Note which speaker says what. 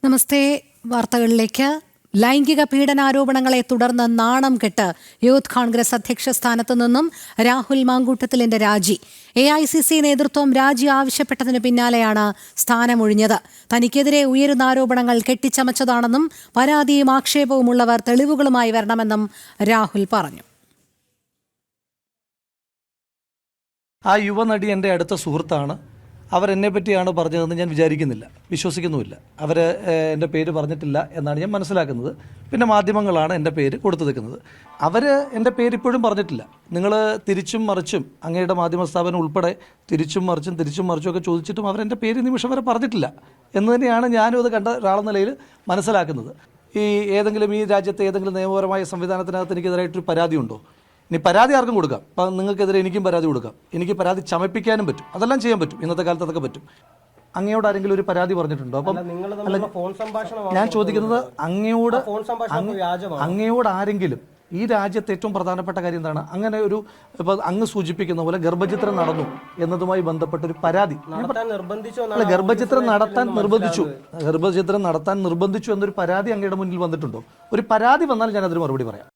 Speaker 1: നമസ്തേ. വാർത്തകളിലേക്ക്. ലൈംഗിക പീഡനാരോപണങ്ങളെ തുടർന്ന് നാണം കെട്ട് യൂത്ത് കോൺഗ്രസ് അധ്യക്ഷ സ്ഥാനത്തു നിന്നും രാഹുൽ മാങ്കൂട്ടത്തിലിന്റെ രാജി. AICC നേതൃത്വം രാജി ആവശ്യപ്പെട്ടതിനു പിന്നാലെയാണ് സ്ഥാനമൊഴിഞ്ഞത്. തനിക്കെതിരെ ഉയരുന്ന ആരോപണങ്ങൾ കെട്ടിച്ചമച്ചതാണെന്നും പരാതിയും ആക്ഷേപവുമുള്ളവർ തെളിവുകളുമായി വരണമെന്നും രാഹുൽ പറഞ്ഞു.
Speaker 2: ആ യുവനടി എൻ്റെ അടുത്ത സുഹൃത്താണ്. അവരെന്നെ പറ്റിയാണ് പറഞ്ഞതെന്ന് ഞാൻ വിചാരിക്കുന്നില്ല, വിശ്വസിക്കുന്നുമില്ല. അവർ എൻ്റെ പേര് പറഞ്ഞിട്ടില്ല എന്നാണ് ഞാൻ മനസ്സിലാക്കുന്നത്. പിന്നെ മാധ്യമങ്ങളാണ് എൻ്റെ പേര് കൊടുത്തു നിൽക്കുന്നത്. അവർ എൻ്റെ പേര് ഇപ്പോഴും പറഞ്ഞിട്ടില്ല. നിങ്ങൾ തിരിച്ചും മറിച്ചും അങ്ങയുടെ മാധ്യമ സ്ഥാപനം ഉൾപ്പെടെ തിരിച്ചും മറിച്ചും ഒക്കെ ചോദിച്ചിട്ടും അവരെൻ്റെ പേര് നിമിഷം വരെ പറഞ്ഞിട്ടില്ല എന്ന് തന്നെയാണ് ഞാനും അത് കണ്ട ഒരാളെന്ന നിലയിൽ മനസ്സിലാക്കുന്നത്. ഈ രാജ്യത്തെ ഏതെങ്കിലും നിയമപരമായ സംവിധാനത്തിനകത്ത് എനിക്കെതിരായിട്ടൊരു പരാതിയുണ്ടോ? ഇനി പരാതി ആർക്കും കൊടുക്കാം. അപ്പം നിങ്ങൾക്കെതിരെ എനിക്കും പരാതി കൊടുക്കാം. എനിക്ക് പരാതി ചമപ്പിക്കാനും പറ്റും. അതെല്ലാം ചെയ്യാൻ പറ്റും. ഇന്നത്തെ കാലത്ത് അതൊക്കെ പറ്റും. അങ്ങയോട് ആരെങ്കിലും ഒരു പരാതി പറഞ്ഞിട്ടുണ്ടോ? അപ്പം ഞാൻ ചോദിക്കുന്നത് അങ്ങയോട് ആരെങ്കിലും ഈ രാജ്യത്ത് ഏറ്റവും പ്രധാനപ്പെട്ട കാര്യം എന്താണ്? അങ്ങനെ ഒരു ഇപ്പം അങ്ങ് സൂചിപ്പിക്കുന്ന പോലെ ഗർഭചിത്രം നടന്നു എന്നതുമായി ബന്ധപ്പെട്ട ഒരു പരാതി ഗർഭചിത്രം നടത്താൻ നിർബന്ധിച്ചു എന്നൊരു പരാതി അങ്ങയുടെ മുന്നിൽ വന്നിട്ടുണ്ടോ? ഒരു പരാതി വന്നാൽ ഞാൻ അതിന് മറുപടി പറയാം.